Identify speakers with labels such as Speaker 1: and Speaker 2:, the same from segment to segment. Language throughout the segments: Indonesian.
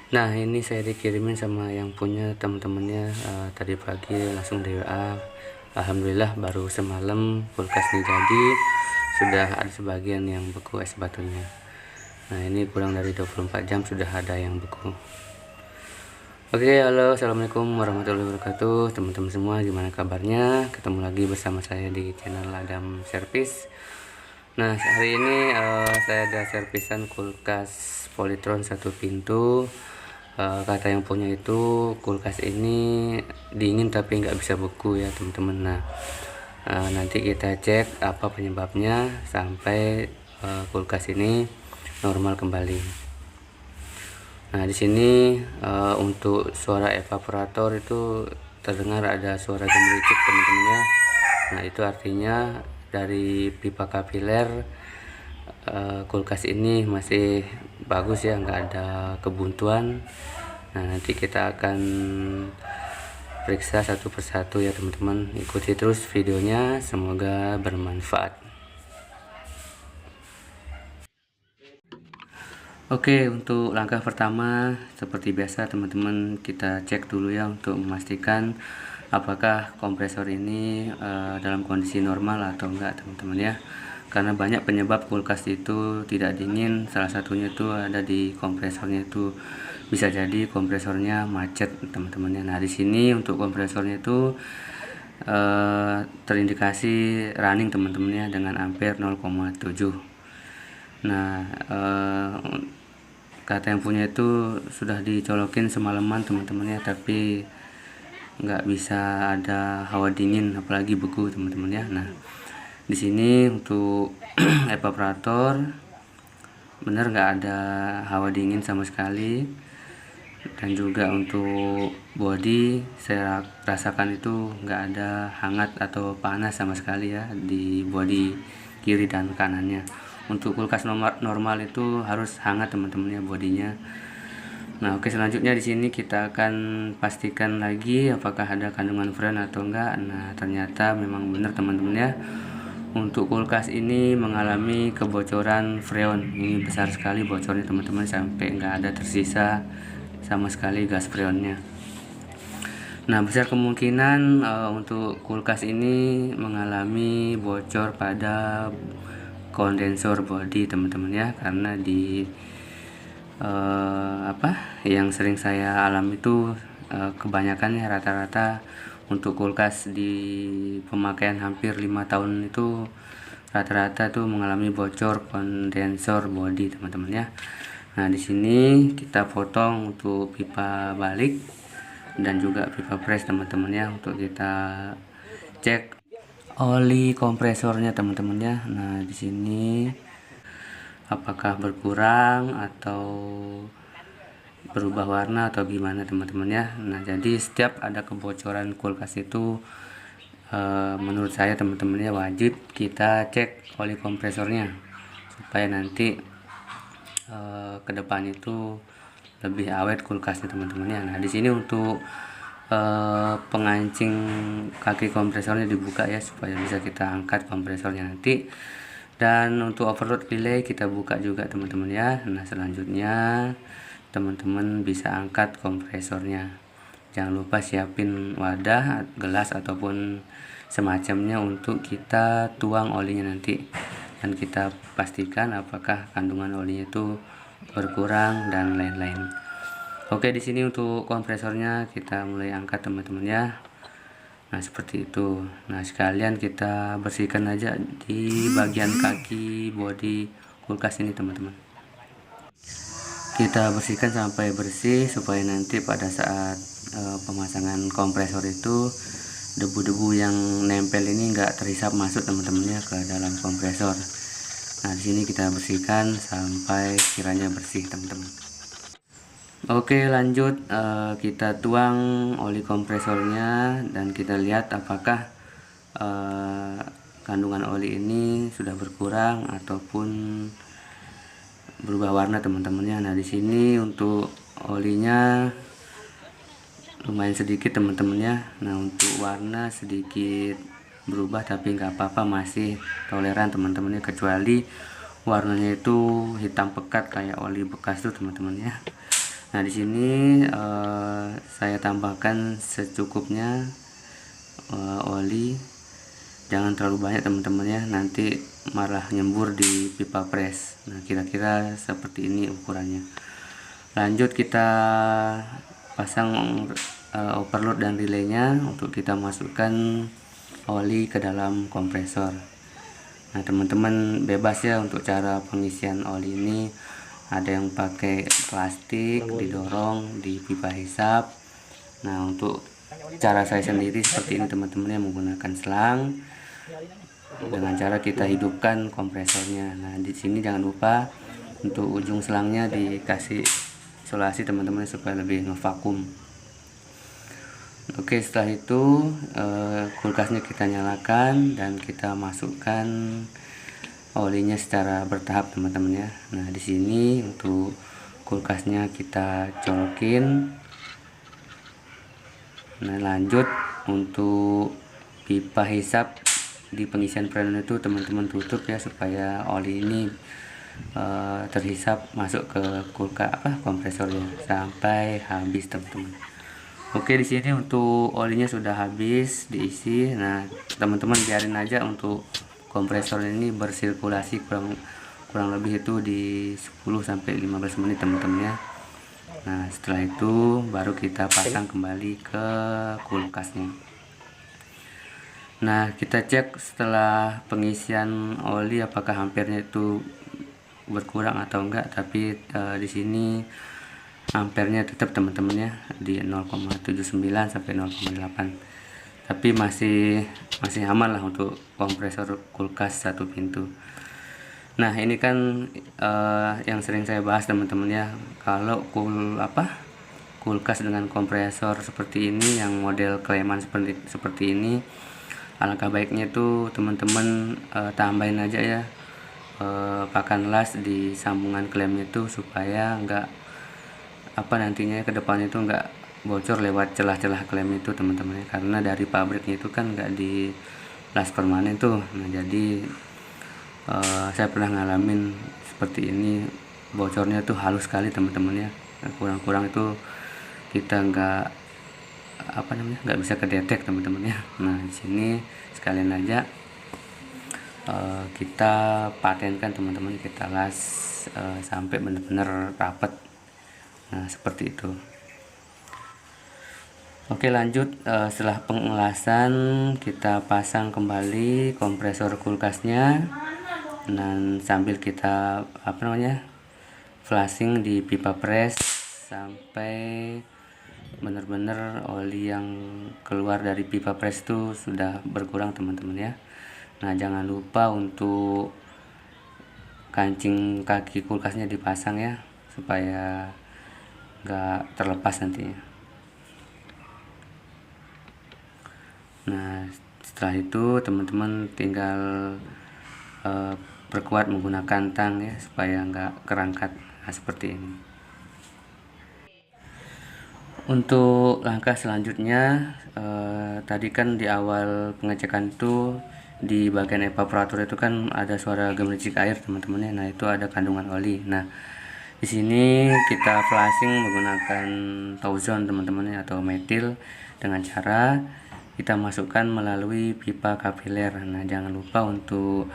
Speaker 1: Nah, ini saya dikirimin sama yang punya teman-temannya tadi pagi langsung di WA. Alhamdulillah baru semalam kulkasnya jadi, sudah ada sebagian yang beku es batunya. Nah, ini kurang dari 24 jam sudah ada yang beku. Oke, halo, assalamualaikum warahmatullahi wabarakatuh, teman-teman semua, gimana kabarnya? Ketemu lagi bersama saya di channel Adam Service. Nah, hari ini saya ada servisan kulkas Polytron satu pintu. Kata yang punya itu kulkas ini dingin tapi nggak bisa beku ya teman-teman. Nah, nanti kita cek apa penyebabnya sampai kulkas ini normal kembali. Nah, di sini untuk suara evaporator itu terdengar ada suara gemericik teman-teman ya. Nah, itu artinya dari pipa kapiler kulkas ini masih bagus ya, nggak ada kebuntuan. Nah, nanti kita akan periksa satu persatu ya teman-teman, ikuti terus videonya, semoga bermanfaat. Oke, untuk langkah pertama seperti biasa teman-teman, kita cek dulu ya untuk memastikan apakah kompresor ini dalam kondisi normal atau enggak teman-teman ya. Karena banyak penyebab kulkas itu tidak dingin, salah satunya itu ada di kompresornya, itu bisa jadi kompresornya macet teman-teman ya. Nah, di sini untuk kompresornya itu terindikasi running teman-teman ya dengan ampere 0,7. Nah, kata yang punya itu sudah dicolokin semalaman teman-teman ya, tapi nggak bisa ada hawa dingin apalagi beku teman-teman ya. Nah, di sini untuk evaporator benar nggak ada hawa dingin sama sekali, dan juga untuk body saya rasakan itu nggak ada hangat atau panas sama sekali ya di body kiri dan kanannya. Untuk kulkas normal itu harus hangat teman-teman ya bodinya. Nah, oke, selanjutnya di sini kita akan pastikan lagi apakah ada kandungan freon atau enggak. Nah, ternyata memang benar teman-teman ya. Untuk kulkas ini mengalami kebocoran freon. Ini besar sekali bocornya teman-teman, sampai enggak ada tersisa sama sekali gas freonnya. Nah, besar kemungkinan untuk kulkas ini mengalami bocor pada kondensor body teman-teman ya, karena di yang sering saya alami itu kebanyakannya rata-rata untuk kulkas di pemakaian hampir 5 tahun itu rata-rata tuh mengalami bocor kondensor body teman-teman ya. Nah, di sini kita potong untuk pipa balik dan juga pipa press teman-teman ya, untuk kita cek oli kompresornya teman-teman ya. Nah, di sini apakah berkurang atau berubah warna atau gimana teman-teman ya. Nah, jadi setiap ada kebocoran kulkas itu menurut saya teman-teman ya wajib kita cek oli kompresornya supaya nanti ke depan itu lebih awet kulkasnya teman-teman ya. Nah, di sini untuk pengancing kaki kompresornya dibuka ya supaya bisa kita angkat kompresornya nanti. Dan untuk overload relay kita buka juga teman-teman ya. Nah, selanjutnya teman-teman bisa angkat kompresornya. Jangan lupa siapin wadah, gelas ataupun semacamnya untuk kita tuang olinya nanti, dan kita pastikan apakah kandungan olinya itu berkurang dan lain-lain. Oke, di sini untuk kompresornya kita mulai angkat teman-teman ya. Nah, seperti itu. Nah, sekalian kita bersihkan aja di bagian kaki bodi kulkas ini teman-teman. Kita bersihkan sampai bersih supaya nanti pada saat pemasangan kompresor itu debu-debu yang nempel ini enggak terhisap masuk teman-teman ya ke dalam kompresor. Nah, di sini kita bersihkan sampai kiranya bersih teman-teman. Oke, lanjut kita tuang oli kompresornya dan kita lihat apakah kandungan oli ini sudah berkurang ataupun berubah warna teman-temannya. Nah, di sini untuk olinya lumayan sedikit teman-temannya. Nah, untuk warna sedikit berubah tapi nggak apa-apa, masih toleran teman-temannya, kecuali warnanya itu hitam pekat kayak oli bekas tuh teman-teman ya. Nah, di sini saya tambahkan secukupnya oli. Jangan terlalu banyak teman-teman ya, nanti malah nyembur di pipa press. Nah, kira-kira seperti ini ukurannya. Lanjut kita pasang overload dan relaynya untuk kita masukkan oli ke dalam kompresor. Nah, teman-teman bebas ya untuk cara pengisian oli ini. Ada yang pakai plastik didorong di pipa hisap. Nah, untuk cara saya sendiri seperti ini teman-teman, yang menggunakan selang dengan cara kita hidupkan kompresornya. Nah, di sini jangan lupa untuk ujung selangnya dikasih isolasi teman-teman supaya lebih ngevakum. Oke, setelah itu kulkasnya kita nyalakan dan kita masukkan olinya secara bertahap teman-teman ya. Nah, di sini untuk kulkasnya kita colokin. Nah, lanjut untuk pipa hisap di pengisian freon itu teman-teman tutup ya, supaya oli ini terhisap masuk ke kompresornya sampai habis teman-teman. Oke, di sini untuk olinya sudah habis diisi. Nah, teman-teman biarin aja untuk kompresor ini bersirkulasi kurang lebih itu di 10-15 menit teman-teman ya. Nah, setelah itu baru kita pasang kembali ke kulkasnya. Nah, kita cek setelah pengisian oli apakah ampernya itu berkurang atau enggak, tapi di sini ampernya tetap teman-teman ya di 0,79 sampai 0,8. Tapi masih aman lah untuk kompresor kulkas satu pintu. Nah, ini kan yang sering saya bahas teman-teman ya, kalau kulkas dengan kompresor seperti ini yang model kleman seperti ini, alangkah baiknya itu teman-teman tambahin aja ya pakan las di sambungan klemnya itu, supaya enggak nantinya ke depannya itu enggak bocor lewat celah-celah klem itu teman-teman, karena dari pabriknya itu kan enggak di las permanen tuh. Nah, jadi saya pernah ngalamin seperti ini, bocornya tuh halus sekali teman-teman ya. Kurang-kurang itu kita enggak bisa kedetek teman-teman ya. Nah, di sini sekalian aja kita patenkan teman-teman, kita las sampai benar-benar rapat. Nah, seperti itu. Oke, lanjut setelah pengelasan kita pasang kembali kompresor kulkasnya, dan sambil kita flushing di pipa press sampai benar-benar oli yang keluar dari pipa press itu sudah berkurang teman-teman ya. Nah, jangan lupa untuk kancing kaki kulkasnya dipasang ya, supaya nggak terlepas nantinya. Nah, setelah itu teman-teman tinggal perkuat menggunakan tang ya, supaya nggak kerangkat. Nah, seperti ini. Untuk langkah selanjutnya, tadi kan di awal pengecekan itu di bagian evaporator itu kan ada suara gemericik air teman-teman ya. Nah, itu ada kandungan oli. Nah, di sini kita flushing menggunakan Tauson teman-teman ya, atau metil, dengan cara kita masukkan melalui pipa kapiler. Nah, jangan lupa untuk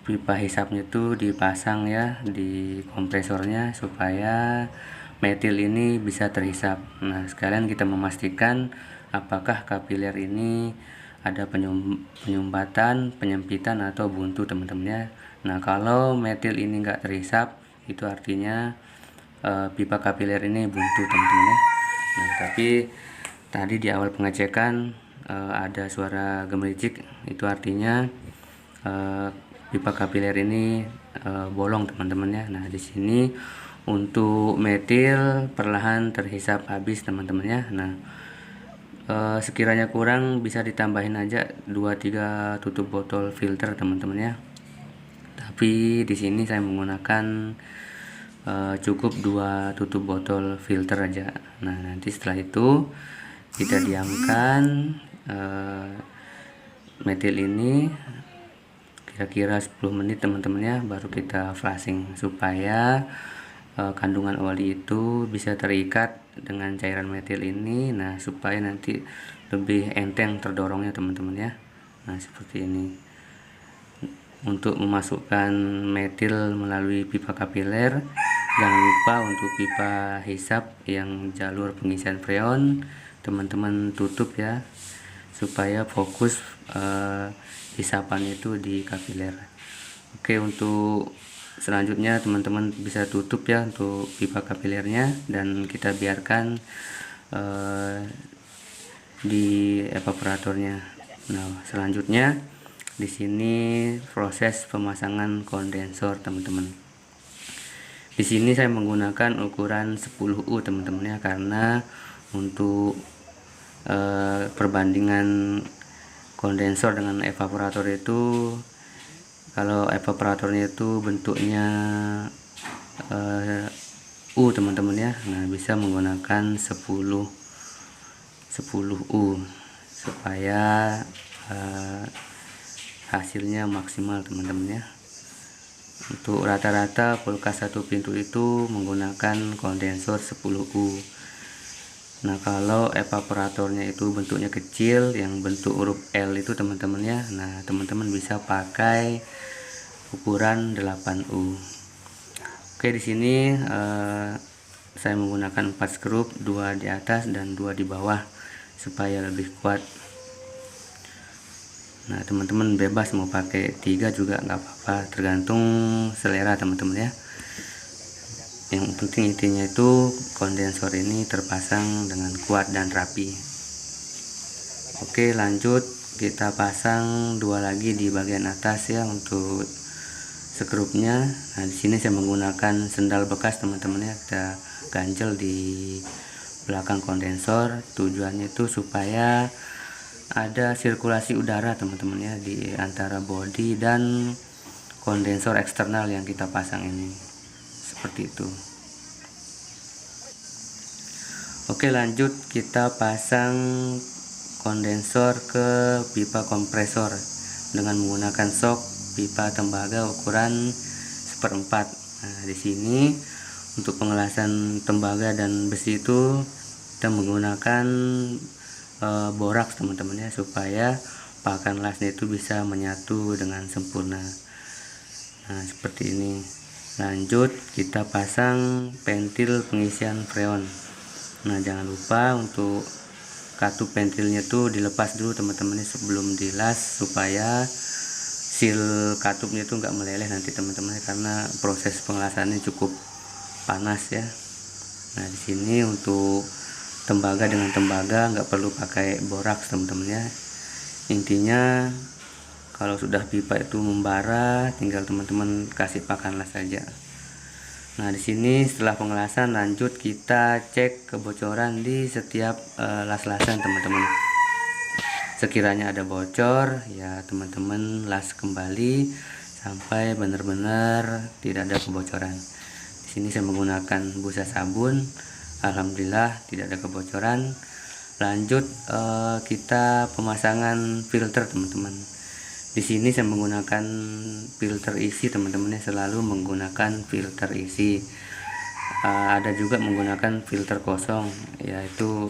Speaker 1: pipa hisapnya itu dipasang ya di kompresornya supaya metil ini bisa terhisap. Nah, sekalian kita memastikan apakah kapiler ini ada penyumbatan, penyempitan atau buntu teman-teman ya. Nah, kalau metil ini enggak terhisap, itu artinya pipa kapiler ini buntu teman-teman ya. Nah, tapi tadi di awal pengecekan ada suara gemericik, itu artinya pipa kapiler ini bolong teman-teman ya. Nah, di sini untuk metil perlahan terhisap habis teman-teman ya. Nah, sekiranya kurang bisa ditambahin aja 2-3 tutup botol filter teman-teman ya. Tapi di sini saya menggunakan cukup 2 tutup botol filter aja. Nah, nanti setelah itu kita diamkan metil ini kira-kira 10 menit teman-teman ya, baru kita flushing supaya kandungan oli itu bisa terikat dengan cairan metil ini. Nah, supaya nanti lebih enteng terdorongnya teman-teman ya. Nah, seperti ini. Untuk memasukkan metil melalui pipa kapiler, jangan lupa untuk pipa hisap yang jalur pengisian freon teman-teman tutup ya, supaya fokus hisapan itu di kapiler. Oke, untuk selanjutnya teman-teman bisa tutup ya untuk pipa kapilernya, dan kita biarkan di evaporatornya. Nah, selanjutnya di sini proses pemasangan kondensor teman-teman. Di sini saya menggunakan ukuran 10U teman-teman ya, karena untuk perbandingan kondensor dengan evaporator itu, kalau evaporatornya itu bentuknya U teman-teman ya, nah bisa menggunakan 10U supaya hasilnya maksimal teman-teman ya. Untuk rata-rata kulkas satu pintu itu menggunakan kondensor 10U. Nah, kalau evaporatornya itu bentuknya kecil yang bentuk huruf L itu teman-teman ya, nah teman-teman bisa pakai ukuran 8U. Oke, di sini saya menggunakan 4 skrup, 2 di atas dan 2 di bawah supaya lebih kuat. Nah, teman-teman bebas mau pakai 3 juga nggak apa-apa, tergantung selera teman-teman ya. Yang penting intinya itu kondensor ini terpasang dengan kuat dan rapi. Oke, lanjut kita pasang 2 lagi di bagian atas ya untuk skrupnya. Nah, di sini saya menggunakan sendal bekas teman-teman ya, kita ganjel di belakang kondensor. Tujuannya itu supaya ada sirkulasi udara teman-teman ya di antara bodi dan kondensor eksternal yang kita pasang ini, seperti itu. Oke, lanjut kita pasang kondensor ke pipa kompresor dengan menggunakan sok pipa tembaga ukuran 1/4. Nah, di sini untuk pengelasan tembaga dan besi itu kita menggunakan boraks teman-teman ya, supaya pakan lasnya itu bisa menyatu dengan sempurna. Nah, seperti ini. Lanjut kita pasang pentil pengisian freon. Nah, jangan lupa untuk katup pentilnya tuh dilepas dulu teman-teman sebelum dilas, supaya seal katupnya itu nggak meleleh nanti teman-teman, karena proses pengelasannya cukup panas ya. Nah, di sini untuk tembaga dengan tembaga nggak perlu pakai boraks teman-teman ya. Intinya kalau sudah pipa itu membara, tinggal teman-teman kasih pakan las saja. Nah, di sini setelah pengelasan lanjut kita cek kebocoran di setiap las-lasan teman-teman. Sekiranya ada bocor ya teman-teman las kembali sampai benar-benar tidak ada kebocoran. Di sini saya menggunakan busa sabun. Alhamdulillah tidak ada kebocoran. Lanjut kita pemasangan filter teman-teman. Di sini saya menggunakan filter isi teman-teman ya, selalu menggunakan filter isi. Ada juga menggunakan filter kosong, yaitu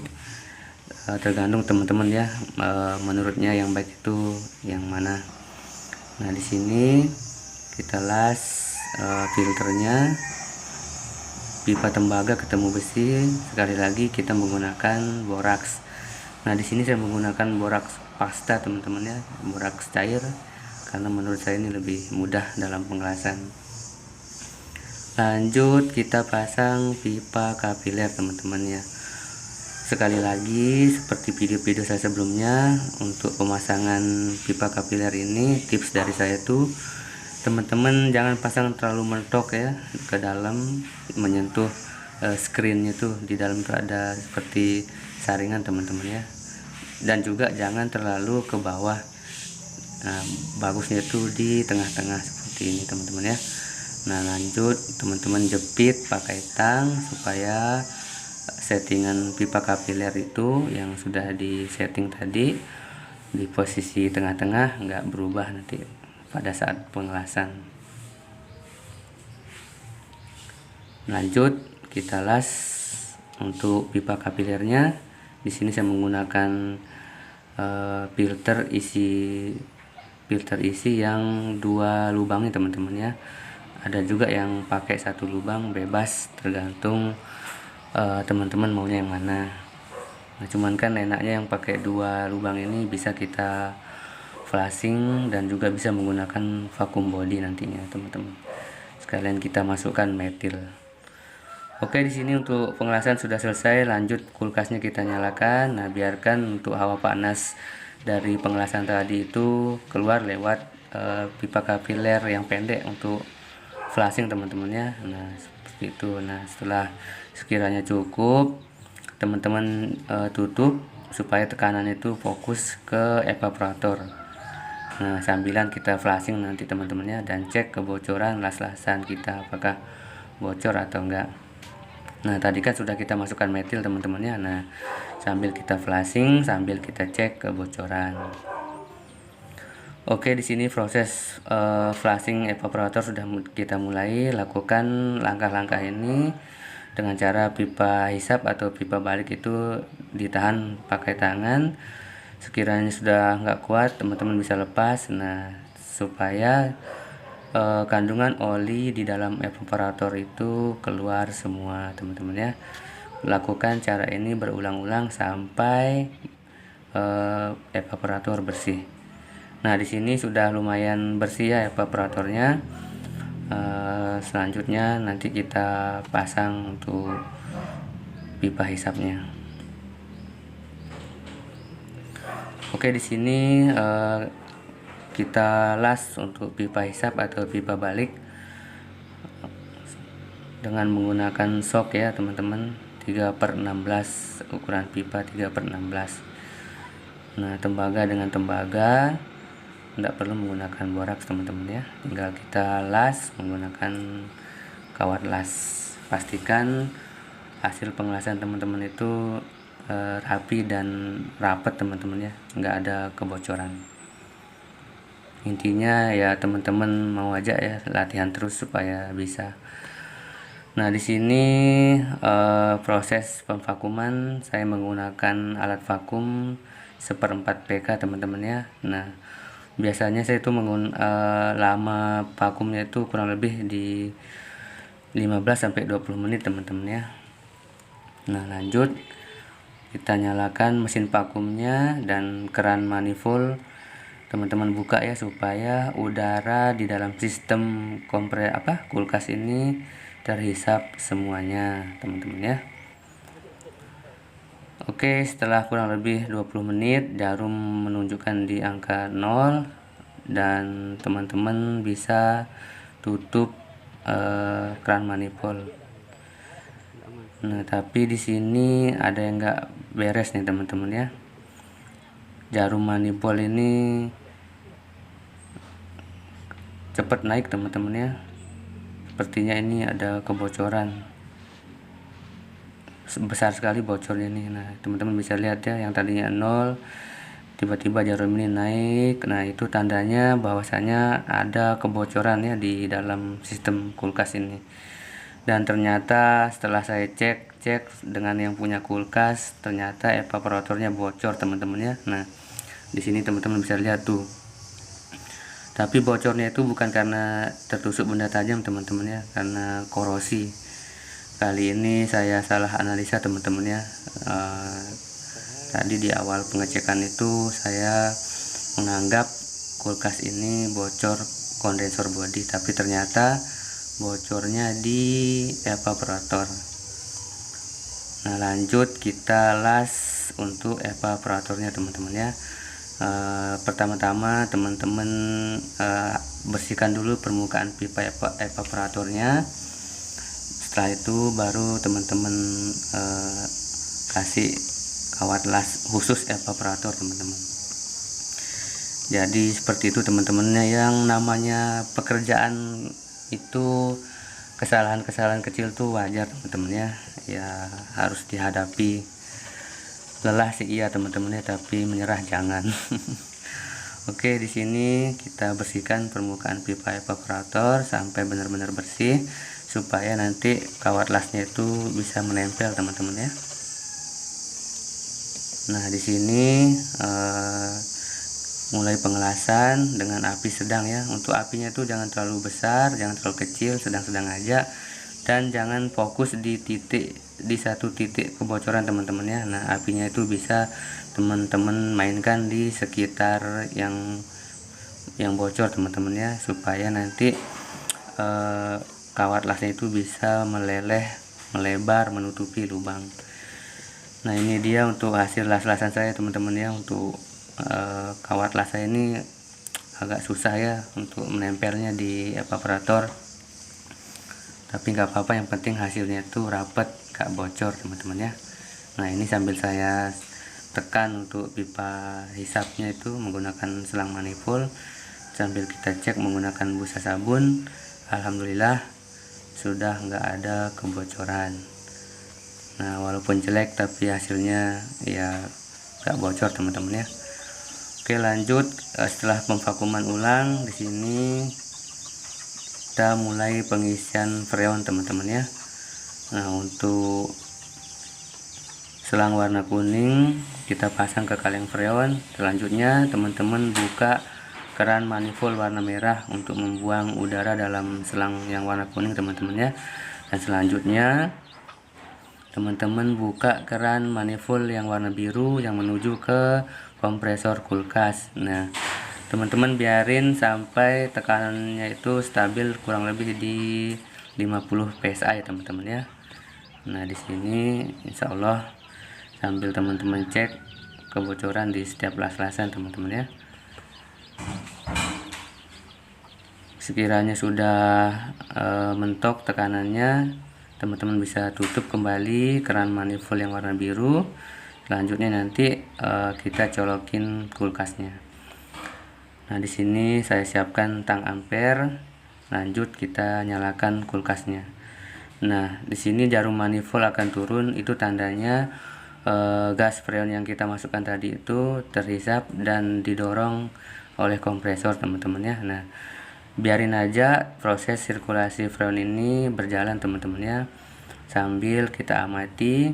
Speaker 1: tergantung teman-teman ya, menurutnya yang baik itu yang mana. Nah, di sini kita las filternya. Pipa tembaga ketemu besi, sekali lagi kita menggunakan boraks. Nah, di sini saya menggunakan boraks pasta teman-teman ya, boraks cair, karena menurut saya ini lebih mudah dalam pengelasan. Lanjut kita pasang pipa kapiler teman-teman ya. Sekali lagi seperti video-video saya sebelumnya, untuk pemasangan pipa kapiler ini tips dari saya tuh, teman-teman jangan pasang terlalu mentok ya ke dalam, menyentuh screennya tuh, di dalam tuh ada seperti saringan teman-teman ya, dan juga jangan terlalu ke bawah. Nah, bagusnya itu di tengah-tengah seperti ini teman-teman ya. Nah, lanjut teman-teman jepit pakai tang supaya settingan pipa kapiler itu yang sudah di setting tadi di posisi tengah-tengah nggak berubah nanti pada saat pengelasan. Lanjut kita las untuk pipa kapilernya. Di sini saya menggunakan filter isi yang 2 lubang ya teman-teman ya. Ada juga yang pakai 1 lubang, bebas tergantung teman-teman maunya yang mana. Nah, cuman kan enaknya yang pakai 2 lubang ini bisa kita flashing dan juga bisa menggunakan vacuum body nantinya teman-teman. Sekalian kita masukkan metil. Oke, di sini untuk pengelasan sudah selesai. Lanjut kulkasnya kita nyalakan. Nah, biarkan untuk hawa panas dari pengelasan tadi itu keluar lewat pipa kapiler yang pendek untuk flashing teman-teman ya. Nah, seperti itu. Nah, setelah sekiranya cukup, teman-teman tutup supaya tekanan itu fokus ke evaporator. Nah, sambilan kita flashing nanti teman-temannya dan cek kebocoran las-lasan kita apakah bocor atau enggak. Nah, tadi kan sudah kita masukkan metil teman-temannya. Nah, sambil kita flashing sambil kita cek kebocoran. Oke, di sini proses flashing evaporator sudah kita mulai lakukan langkah-langkah ini dengan cara pipa hisap atau pipa balik itu ditahan pakai tangan. Sekiranya sudah nggak kuat, teman-teman bisa lepas. Nah, supaya kandungan oli di dalam evaporator itu keluar semua teman-teman ya. Lakukan cara ini berulang-ulang sampai evaporator bersih. Nah, di sini sudah lumayan bersih ya evaporatornya. Selanjutnya nanti kita pasang untuk pipa hisapnya. Oke, di sini kita las untuk pipa hisap atau pipa balik dengan menggunakan sok ya teman-teman, 3/16 ukuran pipa 3/16. Nah, tembaga dengan tembaga, tidak perlu menggunakan boraks teman-teman ya, tinggal kita las menggunakan kawat las. Pastikan hasil pengelasan teman-teman itu rapi dan rapat teman-teman ya, nggak ada kebocoran. Intinya ya teman-teman mau aja ya latihan terus supaya bisa. Nah, di sini proses pemvakuman saya menggunakan alat vakum 1/4 PK teman-teman ya. Nah, biasanya saya itu lama vakumnya itu kurang lebih di 15-20 menit teman-teman ya. Nah, lanjut kita nyalakan mesin vakumnya dan keran manifold teman-teman buka ya supaya udara di dalam sistem kulkas ini terhisap semuanya teman-teman ya. Oke, setelah kurang lebih 20 menit jarum menunjukkan di angka 0 dan teman-teman bisa tutup keran manifold. Nah, tapi di sini ada yang enggak beres nih teman-teman ya. Jarum manifold ini cepat naik teman-teman ya. Sepertinya ini ada kebocoran. Besar sekali bocornya nih. Nah, teman-teman bisa lihat ya, yang tadinya 0 tiba-tiba jarum ini naik. Nah, itu tandanya bahwasanya ada kebocoran ya di dalam sistem kulkas ini. Dan ternyata setelah saya cek dengan yang punya kulkas, ternyata evaporatornya bocor teman-teman ya. Nah, di sini teman-teman bisa lihat tuh. Tapi bocornya itu bukan karena tertusuk benda tajam teman-teman ya, karena korosi. Kali ini saya salah analisa teman-teman ya. Tadi di awal pengecekan itu saya menganggap kulkas ini bocor kondensor body, tapi ternyata bocornya di evaporator. Nah, lanjut kita las untuk evaporatornya teman-teman ya. Pertama-tama teman-teman bersihkan dulu permukaan pipa evaporatornya. Setelah itu baru teman-teman kasih kawat las khusus evaporator teman-teman. Jadi seperti itu teman-temannya, yang namanya pekerjaan itu kesalahan-kesalahan kecil tuh wajar teman-teman ya, harus dihadapi. Lelah sih iya teman-teman ya, tapi menyerah jangan. Oke, di sini kita bersihkan permukaan pipa evaporator sampai benar-benar bersih. supaya nanti kawat lasnya itu bisa menempel teman-teman ya. Nah di sini mulai pengelasan dengan api sedang ya. Untuk apinya itu jangan terlalu besar, jangan terlalu kecil, sedang-sedang aja, dan jangan fokus di satu titik kebocoran teman-teman ya. Nah apinya itu bisa teman-teman mainkan di sekitar yang bocor teman-teman ya, supaya nanti kawat lasnya itu bisa meleleh, melebar, menutupi lubang. Nah ini dia untuk hasil las-lasan saya teman-teman ya. Untuk kawat las saya ini agak susah ya untuk menempelnya di evaporator, tapi nggak apa-apa, yang penting hasilnya itu rapat, gak bocor teman-teman ya. Nah ini sambil saya tekan untuk pipa hisapnya itu menggunakan selang manifold, sambil kita cek menggunakan busa sabun. Alhamdulillah sudah nggak ada kebocoran. Nah walaupun jelek tapi hasilnya ya nggak bocor teman-teman ya. Oke lanjut, setelah pemvakuman ulang di sini kita mulai pengisian freon teman-teman ya. Nah untuk selang warna kuning kita pasang ke kaleng freon. Selanjutnya teman-teman buka keran manifold warna merah untuk membuang udara dalam selang yang warna kuning teman-teman ya. Dan selanjutnya teman-teman buka keran manifold yang warna biru yang menuju ke kompresor kulkas. Nah teman-teman biarin sampai tekanannya itu stabil kurang lebih di 50 psi teman-teman ya. Nah di sini insya Allah sambil teman-teman cek kebocoran di setiap las-lasan teman-teman ya. Sekiranya sudah mentok tekanannya, teman-teman bisa tutup kembali keran manifold yang warna biru. Selanjutnya nanti kita colokin kulkasnya. Nah di sini saya siapkan tang ampere. Lanjut kita nyalakan kulkasnya. Nah di sini jarum manifold akan turun, itu tandanya gas freon yang kita masukkan tadi itu terhisap dan didorong oleh kompresor teman-teman ya. Nah biarin aja proses sirkulasi freon ini berjalan teman-teman ya, sambil kita amati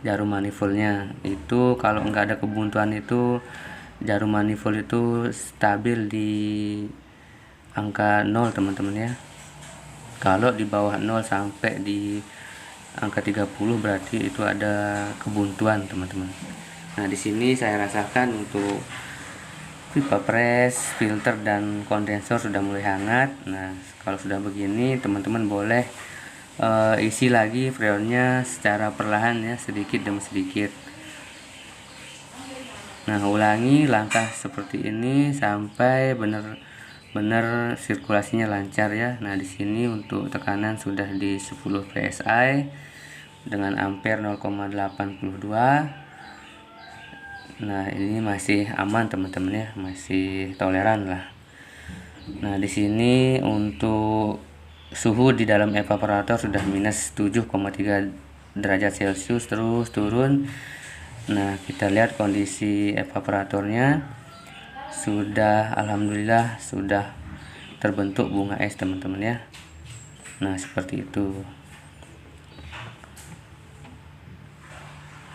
Speaker 1: jarum manifoldnya. Itu kalau nggak ada kebuntuan itu jarum manifold itu stabil di angka 0 teman-teman ya. Kalau di bawah 0 sampai di angka 30 berarti itu ada kebuntuan teman-teman. Nah di sini saya rasakan untuk pipa pres, filter dan kondensor sudah mulai hangat. Nah kalau sudah begini teman-teman boleh isi lagi freonnya secara perlahan ya, sedikit demi sedikit. Nah ulangi langkah seperti ini sampai benar-benar sirkulasinya lancar ya. Nah di sini untuk tekanan sudah di 10 psi dengan ampere 0,82. Nah ini masih aman teman-teman ya, masih toleran lah. Nah di sini untuk suhu di dalam evaporator sudah minus 7,3 derajat celcius terus turun. Nah kita lihat kondisi evaporatornya sudah, alhamdulillah sudah terbentuk bunga es teman-teman ya. Nah seperti itu.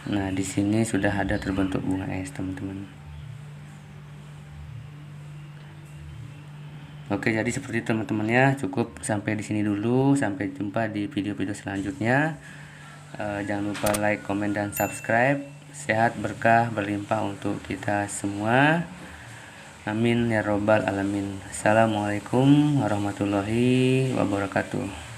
Speaker 1: Nah di sini sudah ada terbentuk bunga es teman-teman. Oke jadi seperti itu teman-teman ya, cukup sampai di sini dulu. Sampai jumpa di video-video selanjutnya. Jangan lupa like, komen, dan subscribe. Sehat, berkah, berlimpah untuk kita semua. Amin ya robbal alamin. Assalamualaikum warahmatullahi wabarakatuh.